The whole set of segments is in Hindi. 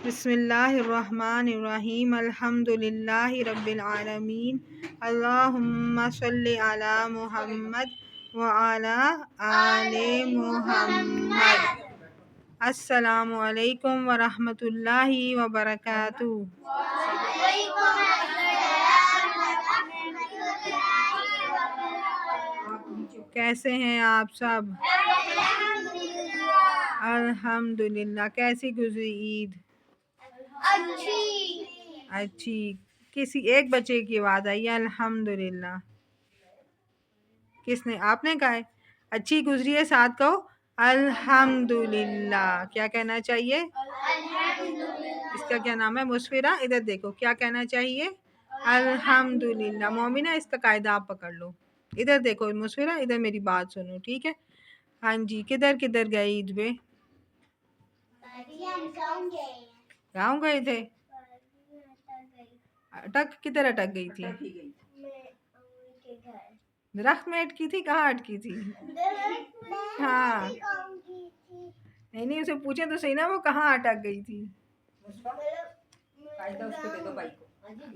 बिस्मिल्लाहिर्रहमानिर्रहीम अल्हम्दुलिल्लाहि रब्बिल आलमीन अल्लाहुम्मा सल्लि अला मुहम्मद व अला आले मुहम्मद। अस्सलामु अलैकुम व रहमतुल्लाहि व बरकातुहू। कैसे हैं आप सब? अल्हम्दुलिल्लाह। कैसी गुजरी ईद? अच्छी। किसी एक बच्चे की आवाज़ आई है अल्हम्दुलिल्लाह। किसने? आपने कहा है? अच्छी गुजरी है, साथ कहो अल्हम्दुलिल्लाह। क्या कहना चाहिए? इसका क्या नाम है? मुस्फिरा। इधर देखो, क्या कहना चाहिए? अल्हम्दुलिल्लाह। मोमिना, इसका कायदा आप पकड़ लो। इधर देखो मुस्फिरा, इधर मेरी बात सुनो, ठीक है? हाँ जी। किधर किधर गए ईद पे? गाँव गए थे। अटक किधर अटक गई थी? दरख्त में अटकी थी? कहाँ अटकी थी? हाँ, नहीं नहीं, उसे पूछे तो सही ना वो कहाँ अटक गई थी।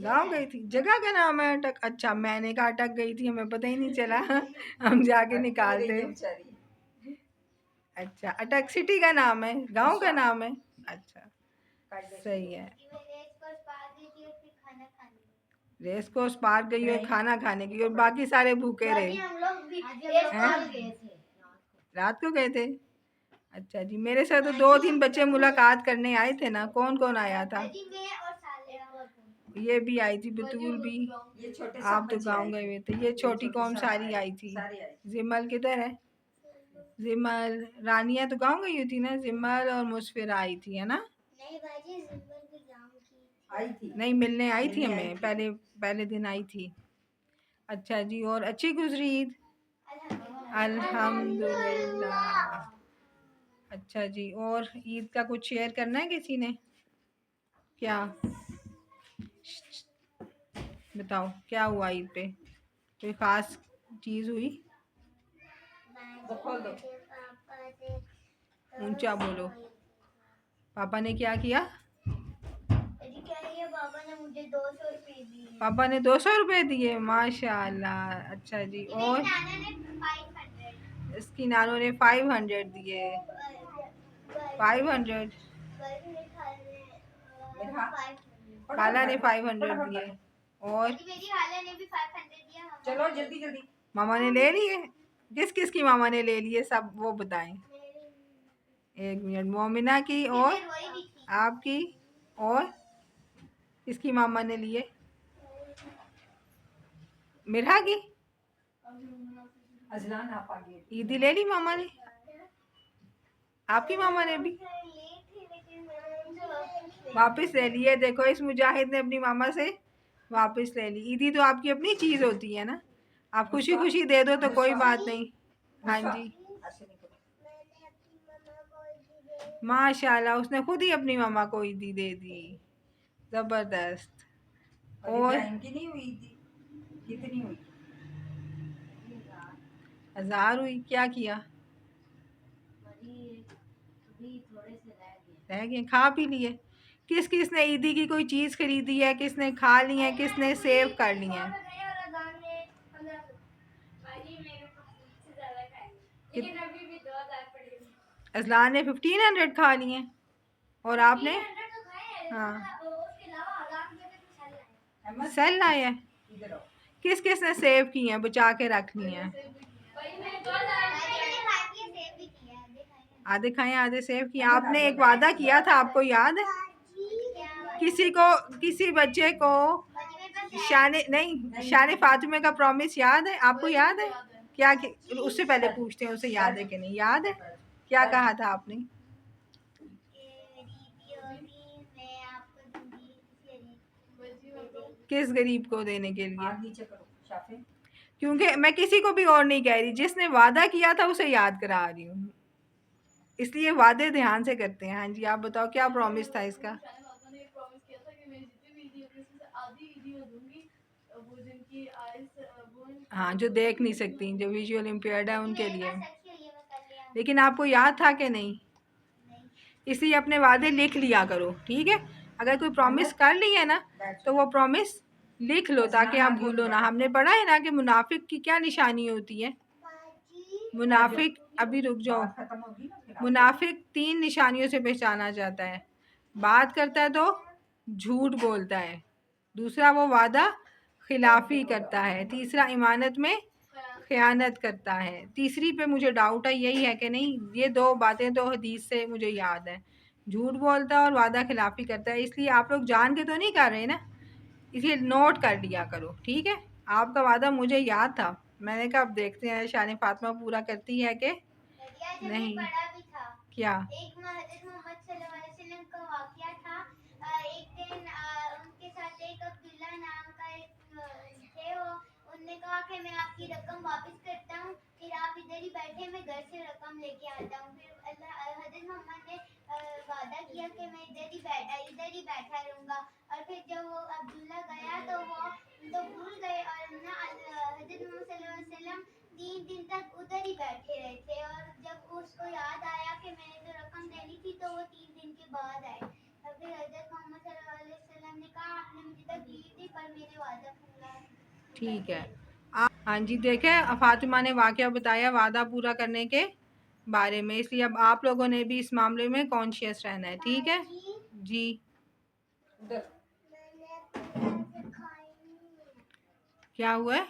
गाँव गई थी। जगह का नाम है अटक? अच्छा, मैंने कहा अटक गई थी, हमें पता ही नहीं चला। हम जाके निकालते। अच्छा, अटक सिटी का नाम है, गांव का नाम है। अच्छा, सही है। रेस कोर्स पार्क गई और खाना खाने गई और बाकी सारे भूखे रहे। रात को गए थे? अच्छा जी। मेरे साथ तो 2-3 बच्चे मुलाकात करने आए थे ना। कौन कौन आया था? ये भी आई थी, बतूल भी। आप तो गाँव गए हुए थे। ये छोटी कौम सारी आई थी। जिमल किधर है? जिमल, रानिया तो गाँव गई हुई थी ना। जिमल और मुस्फिरा आई थी, है ना? नहीं बाजी, जिमल भी गाँव की आई थी। नहीं, मिलने आई थी हमें, पहले दिन आई थी। अच्छा जी। और अच्छी गुजरी ईद? अल्हम्दुलिल्लाह। अच्छा जी। और ईद का कुछ शेयर करना है किसी ने? क्या बताओ, क्या हुआ ईद पे? कोई खास चीज हुई? ऊंचा बोलो। पापा ने क्या किया? पापा ने मुझे 200 रुपए दिए। पापा ने 200 रुपए दिए? माशाल्लाह। अच्छा जी। और इसकी नानों ने 500 दिए। 500। खाला ने 500 दिए। और मेरी खाला ने भी 500 दिया। चलो जल्दी जल्दी। मामा ने ले लिए? किस किस की मामा ने ले लिए सब वो बताएं। एक मिनट। मोमिना की और आपकी और किसकी मामा ने लिए? मिरहा की? ईदी ले ली मामा ने? आपकी मामा ने भी वापस ले लिए? देखो, इस मुजाहिद ने अपनी मामा से वापस ले ली। ईदी तो आपकी अपनी चीज होती है ना, आप खुशी खुशी दे दो तो कोई बात नहीं। हाँ जी, माशाल्लाह, उसने खुद ही अपनी मामा को ईदी दे दी। जबरदस्त। और नहीं हुई थी? कितनी हुई? 1000 हुई। क्या किया? रह गए, खा पी लिए? किस किस ने ईदी की कोई चीज खरीदी है? किसने खा ली है? किसने सेव कर ली है? अजलान ने 1500 खा लिए और आपने? हाँ, सेल लाए हैं। किस किस ने सेव की हैं, बचा के रख ली हैं? आधे खाए आधे सेव किए। आपने एक वादा किया था, आपको याद है? किसी को, किसी बच्चे को शान फातिमे का प्रॉमिस याद है? आपको याद है? क्या उससे पहले पूछते हैं उसे याद है कि नहीं। याद है? क्या कहा था आपने? किस गरीब को देने के लिए? क्योंकि मैं किसी को भी और नहीं कह रही, जिसने वादा किया था उसे याद करा रही हूँ, इसलिए वादे ध्यान से करते हैं। हाँ जी, आप बताओ क्या प्रॉमिस था इसका? हाँ, जो देख नहीं सकती, जो विजुअल इम्पेयर्ड है उनके लिए। लेकिन आपको याद था कि नहीं? इसलिए अपने वादे लिख लिया करो, ठीक है। अगर कोई प्रॉमिस कर ली है ना तो वो प्रॉमिस लिख लो ताकि आप भूलो ना। हमने पढ़ा है ना कि मुनाफिक की क्या निशानी होती है। मुनाफिक, अभी रुक जाओ, मुनाफिक 3 निशानियों से पहचाना जाता है। बात करता है तो झूठ बोलता है, दूसरा वो वादा खिलाफी करता है, तीसरा इमानत में खयानत करता है। तीसरी पे मुझे डाउट है, यही है कि नहीं, ये 2 बातें तो हदीस से मुझे याद है, झूठ बोलता है और वादा खिलाफी करता है। इसलिए आप लोग जान के तो नहीं कर रहे ना, इसलिए नोट कर लिया करो, ठीक है। आपका वादा मुझे याद था, मैंने कहा अब देखते हैं शान फातिमा पूरा करती है कि नहीं। क्या? एक हज़रत मोहम्मद सल्लल्लाहु अलैहि वसल्लम का वाकया था। एक दिन उनके साथ एक अब्दुल्ला नाम का एक थे, वो उनने कहा कि मैं आपकी रकम वापस करता हूँ, फिर आप इधर ही बैठे, मैं घर से रकम लेके आता हूँ। फिर हज़रत मोहम्मद ने वादा किया कि मैं इधर ही बैठा रहूँगा। और फिर जब वो अब्दुल्ला गया तो वो तो भूल गए, और ना हज़रत मोहम्मद सल्लल्लाहु अलैहि वसल्लम 3 दिन तक उधर ही बैठे रहे थे। और जब उसको याद आया कि मैंने तो रकम देनी थी, तो वो 3 दिन के बाद आए। फिर हज़रत मोहम्मद सल्लल्लाहु अलैहि वसल्लम ने कहा आपने मुझे तकलीफ दी पर मेरे वादा पूरा है। ठीक है। हाँ जी, देखे फातिमा ने वाकया बताया वादा पूरा करने के बारे में, इसलिए अब आप लोगों ने भी इस मामले में कॉन्शियस रहना है, ठीक है जी। क्या हुआ है?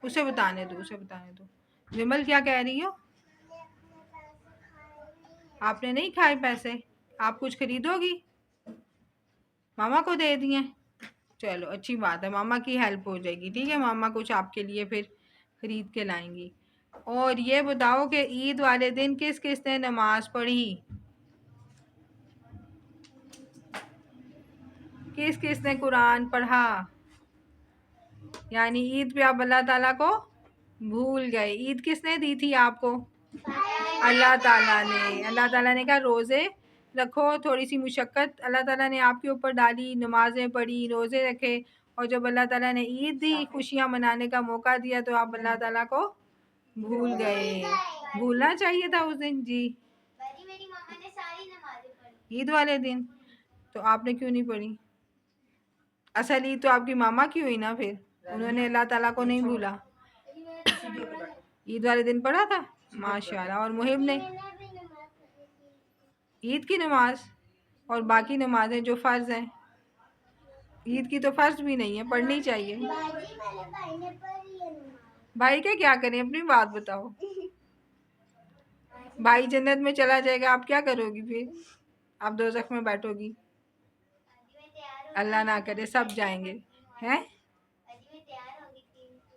उसे बताने दो, उसे बताने दो। विमल क्या कह रही हो? आपने नहीं खाए पैसे? आप कुछ खरीदोगी? मामा को दे दिए? चलो अच्छी बात है, मामा की हेल्प हो जाएगी, ठीक है। मामा कुछ आपके लिए फिर खरीद के लाएंगी। और ये बताओ कि ईद वाले दिन किस किस ने नमाज पढ़ी? किस किस ने कुरान पढ़ा? यानी ईद पे आप अल्लाह ताला को भूल गए। ईद किसने दी थी आपको? अल्लाह ताला ने। अल्लाह ताला ने कहा रोज़े रखो, थोड़ी सी मुशक्क़त अल्लाह ताला ने आपके ऊपर डाली, नमाज़ें पढ़ी, रोज़े रखे, और जब अल्लाह ताला ने ईद दी, खुशियाँ मनाने का मौका दिया, तो आप अल्लाह ताला को भूल गए। भूलना चाहिए था उस दिन जी। मेरी मम्मा ने सारी नमाज़ें पढ़ी ईद वाले दिन, तो आपने क्यों नहीं पढ़ी? असल ईद तो आपकी मामा की हुई ना, फिर उन्होंने अल्लाह ताला को नहीं भूला। ईद वाले दिन पढ़ा था माशाल्लाह। और मुहिब ने ईद की नमाज और बाकी नमाजें जो फ़र्ज़ हैं, ईद की तो फ़र्ज़ भी नहीं है, पढ़नी चाहिए। भाई क्या करें, अपनी बात बताओ। भाई जन्नत में चला जाएगा, आप क्या करोगी फिर? आप दोज़ख में बैठोगी? अल्लाह ना करे, सब जाएंगे हैं।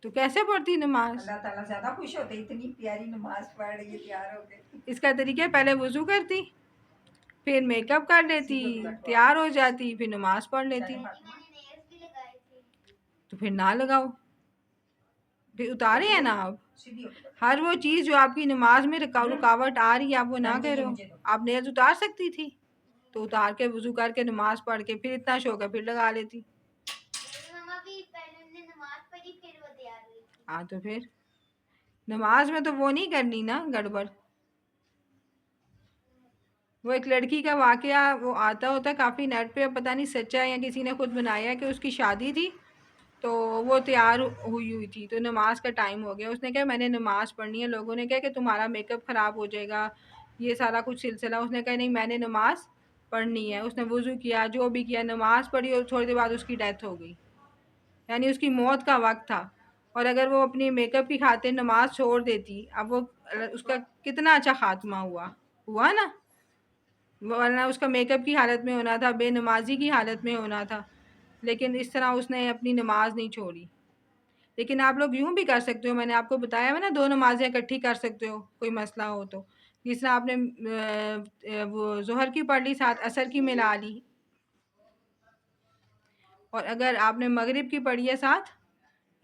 तो कैसे पढ़ती नमाज? अल्लाह ताला ज़्यादा खुश होते, इतनी प्यारी नमाज पढ़ रही है, तैयार हो गई। इसका तरीका पहले वुज़ू करती, फिर मेकअप कर लेती, तैयार हो जाती, फिर नमाज पढ़ लेती। तो फिर ना लगाओ, फिर उतारे हैं ना आप। हर वो चीज़ जो आपकी नमाज में रुकावट आ रही है, आप वो ना करो। आप नेल्स उतार सकती थी, तो उतार के वुज़ू करके नमाज पढ़ के फिर इतना शौक है फिर लगा लेती। हाँ तो फिर नमाज में तो वो नहीं करनी ना गड़बड़। वो एक लड़की का वाकया वो आता होता है काफ़ी नेट पे, पता नहीं सच्चा है या किसी ने खुद बनाया, कि उसकी शादी थी तो वो तैयार हुई थी, तो नमाज का टाइम हो गया, उसने कहा मैंने नमाज़ पढ़नी है। लोगों ने कहा कि तुम्हारा मेकअप ख़राब हो जाएगा, ये सारा कुछ सिलसिला। उसने कहा नहीं, मैंने नमाज़ पढ़नी है। उसने वुज़ू किया, जो भी किया, नमाज़ पढ़ी, और थोड़ी देर बाद उसकी डेथ हो गई, यानी उसकी मौत का वक्त था। और अगर वो अपनी मेकअप की खातिर नमाज छोड़ देती, अब वो उसका कितना अच्छा खात्मा हुआ ना, वरना उसका मेकअप की हालत में होना था, बेनमाजी की हालत में होना था। लेकिन इस तरह उसने अपनी नमाज नहीं छोड़ी। लेकिन आप लोग यूँ भी कर सकते हो, मैंने आपको बताया है ना, 2 नमाज़ें इकट्ठी कर सकते हो कोई मसला हो तो। जिस तरह आपने वो ज़ोहर की पढ़ ली, साथ असर की मिला ली, और अगर आपने मगरिब की पढ़ी है साथ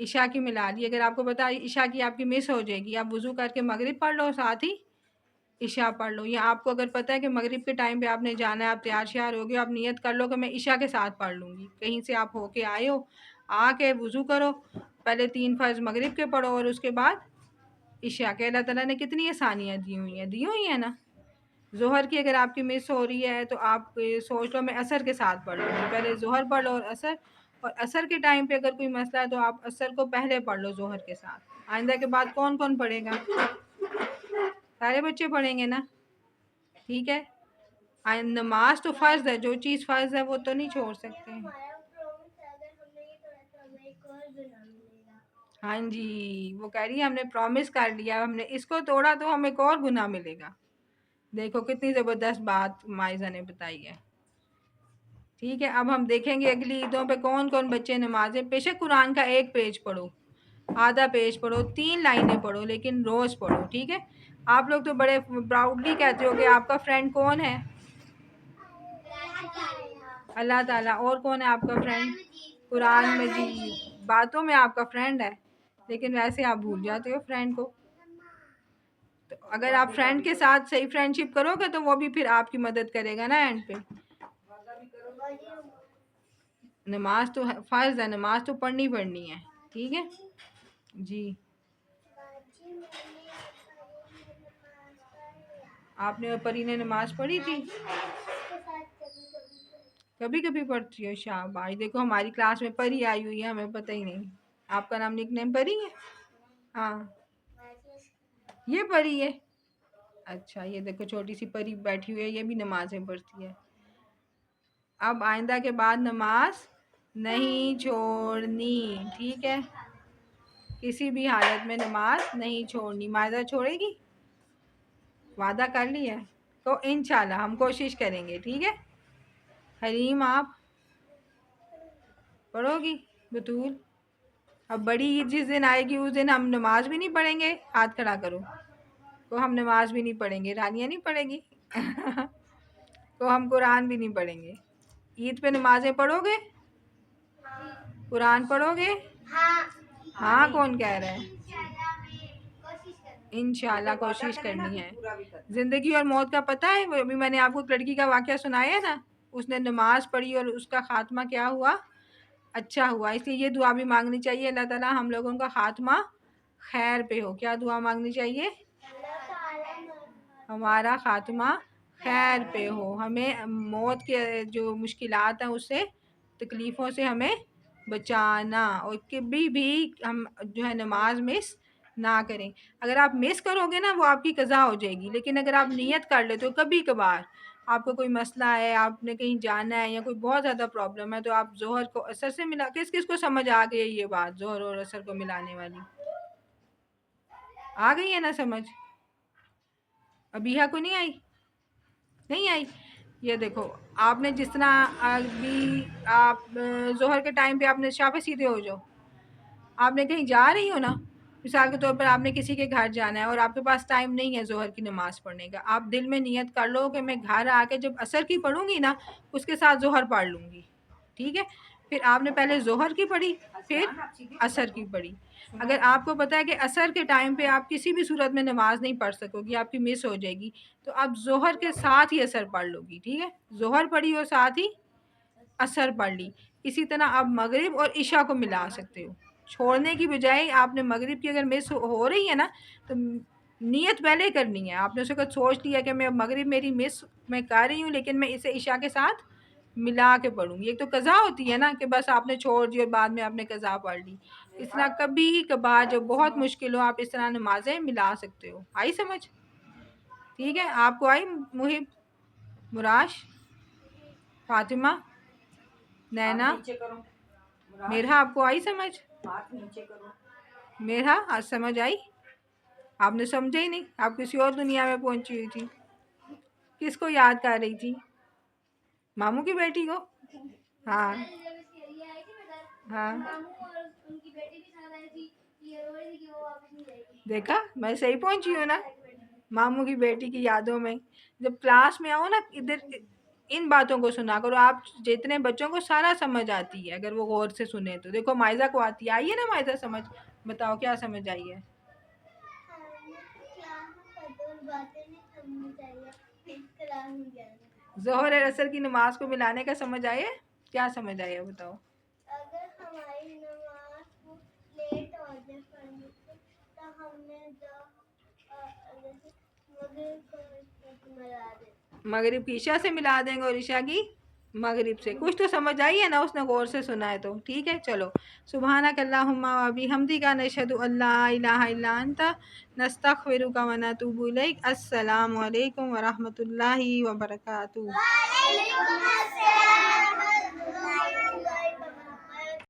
इशा की मिला ली। अगर आपको पता है इशा की आपकी मिस हो जाएगी, आप वुज़ू करके मगरिब पढ़ लो, साथ ही इशा पढ़ लो। या आपको अगर पता है कि मगरिब के टाइम पे आपने जाना है, आप तैयार श्यार हो गए, आप नियत कर लो कि मैं इशा के साथ पढ़ लूँगी। कहीं से आप होके आए हो, आके वुज़ू करो, पहले 3 फ़र्ज़ मगरिब के पढ़ो और उसके बाद इशा के। अल्लाह ताला ने कितनी आसानियाँ दी हुई हैं ना। ज़ोहर की अगर आपकी मिस हो रही है तो आप सोच लो मैं असर के साथ पढ़ लूँगी, पहले ज़ोहर पढ़ लो और असर के टाइम पे अगर कोई मसला है तो आप असर को पहले पढ़ लो ज़ोहर के साथ। आइंदा के बाद कौन-कौन पढ़ेगा? सारे बच्चे पढ़ेंगे ना, ठीक है? नमाज तो फ़र्ज़ है, जो चीज़ फ़र्ज़ है वो तो नहीं छोड़ सकते। हाँ जी, वो कह रही है हमने प्रॉमिस कर लिया, हमने इसको तोड़ा तो हमें एक और गुनाह मिलेगा। देखो कितनी ज़बरदस्त बात माइज़ा ने बताई है। ठीक है, अब हम देखेंगे अगली ईदों पे कौन-कौन बच्चे नमाज़ें बेशक कुरान का 1 पेज पढ़ो, आधा पेज पढ़ो, 3 लाइनें पढ़ो लेकिन रोज़ पढ़ो, ठीक है? आप लोग तो बड़े प्राउडली कहते हो कि आपका फ्रेंड कौन है? अल्लाह ताला। और कौन है आपका फ्रेंड? कुरान मजीद। बातों में आपका फ्रेंड है, लेकिन वैसे आप भूल जाते हो फ्रेंड को। तो अगर आप फ्रेंड के साथ सही फ्रेंडशिप करोगे तो वो भी फिर आपकी मदद करेगा ना एंड पे। नमाज तो फ़र्ज़ है, नमाज तो पढ़नी है, ठीक है? जी। आपने और परी ने नमाज़ पढ़ी थी? कभी-कभी पढ़ती हो, शाबाश। देखो हमारी क्लास में परी आई हुई है, हमें पता ही नहीं। आपका नाम निकनेम परी है? हाँ, ये परी है। अच्छा, ये देखो छोटी-सी परी बैठी हुई है, ये भी नमाज़ें पढ़ती है। अब आइंदा के बाद नमाज नहीं छोड़नी, ठीक है? किसी भी हालत में नमाज नहीं छोड़नी। मायदा छोड़ेगी? वादा कर लिया है? तो इंशाल्लाह हम कोशिश करेंगे, ठीक है? हलीम आप पढ़ोगी? बतूल? अब बड़ी ईद जिस दिन आएगी उस दिन हम नमाज भी नहीं पढ़ेंगे? हाथ खड़ा करो। तो हम नमाज भी नहीं पढ़ेंगे, रानिया नहीं पढ़ेगी। तो हम कुरान भी नहीं पढ़ेंगे। ईद पे नमाजें पढ़ोगे? कुरान पढ़ोगे? हाँ कौन कह रहा है? इंशाल्लाह कोशिश करनी है। ज़िंदगी और मौत का पता है? वो अभी मैंने आपको एक लड़की का वाक़या सुनाया ना, उसने नमाज़ पढ़ी और उसका ख़ात्मा क्या हुआ? अच्छा हुआ। इसलिए ये दुआ भी मांगनी चाहिए, अल्लाह ताला हम लोगों का ख़ात्मा खैर पे हो। क्या दुआ मांगनी चाहिए? हमारा ख़ात्मा खैर पे हो, हमें मौत के जो मुश्किलात हैं उससे, तकलीफ़ों से हमें बचाना, और कभी भी हम जो है नमाज मिस ना करें। अगर आप मिस करोगे ना वो आपकी कज़ा हो जाएगी, लेकिन अगर आप नियत कर लेते हो कभी कभार, आपको कोई मसला है, आपने कहीं जाना है या कोई बहुत ज़्यादा प्रॉब्लम है, तो आप ज़ोहर को असर से मिला, किस किस को समझ आ गई है ये बात ज़ोहर और असर को मिलाने वाली? आ गई है ना समझ? अबीहा को नहीं आई? नहीं आई? ये देखो, आपने जिस तरह अभी आप ज़ोहर के टाइम पे आपने शाबे सीधे हो जाओ, आपने कहीं जा रही हो ना, मिसाल के तौर पर आपने किसी के घर जाना है और आपके पास टाइम नहीं है ज़ोहर की नमाज़ पढ़ने का, आप दिल में नियत कर लो कि मैं घर आके जब असर की पढ़ूँगी ना, उसके साथ ज़ोहर पढ़ लूँगी, ठीक है? फिर आपने पहले ज़ोहर की पढ़ी, फिर असर की पढ़ी। अगर आपको पता है कि असर के टाइम पे आप किसी भी सूरत में नमाज़ नहीं पढ़ सकोगी, आपकी मिस हो जाएगी, तो आप ज़ोहर के साथ ही असर पढ़ लोगी, ठीक है? ज़ोहर पढ़ी और साथ ही असर पढ़ ली। इसी तरह आप मगरिब और इशा को मिला सकते हो। छोड़ने की बजाय आपने मगरिब की अगर मिस हो रही है ना, तो नियत पहले करनी है। आपने उसके बाद सोच लिया कि मैं मगरिब मेरी मिस मैं कर रही हूँ, लेकिन मैं इसे इशा के साथ मिला के पढ़ूँगी। एक तो कज़ा होती है ना कि बस आपने छोड़ दी और बाद में आपने कज़ा पढ़ ली। इस तरह कभी-कभार जब बहुत मुश्किल हो, आप इस तरह नमाज़ें मिला सकते हो। आई समझ? ठीक है, आपको आई मुहिब, मुराश, फातिमा, नैना, मेरा आपको आई समझ? मेरा आज समझ आई? आपने समझा ही नहीं, आप किसी और दुनिया में पहुंची हुई थी। किसको याद कर रही थी? मामू की बेटी को? हाँ हाँ, देखा मैं सही पहुंची हूँ ना, मामू की बेटी की यादों में। जब क्लास में आओ ना, इधर इन बातों को सुना करो। आप जितने बच्चों को सारा समझ आती है अगर वो गौर से सुने तो। देखो माइजा को आती है, आई है ना माइजा समझ? बताओ क्या समझ आई है? जोहर और असर की नमाज को मिलाने का समझ आया? क्या समझ आया बताओ? अगर हमारी नमाज लेट हो जाए पढ़ने से, तो हमने जो मगरिब की ईशा से मिला देंगे और ईशा की मगरिब से। कुछ तो समझ आई है ना, उसने गौर से सुना है तो ठीक है। चलो, सुबहानक अल्लाहुम्मा व बिहम्दिका नशहदु अल्ला इलाहा इल्ला अंता नस्तगफिरुका व नतूबु इलैक। अस्सलामु अलैकुम व रहमतुल्लाहि व बरकातुहू।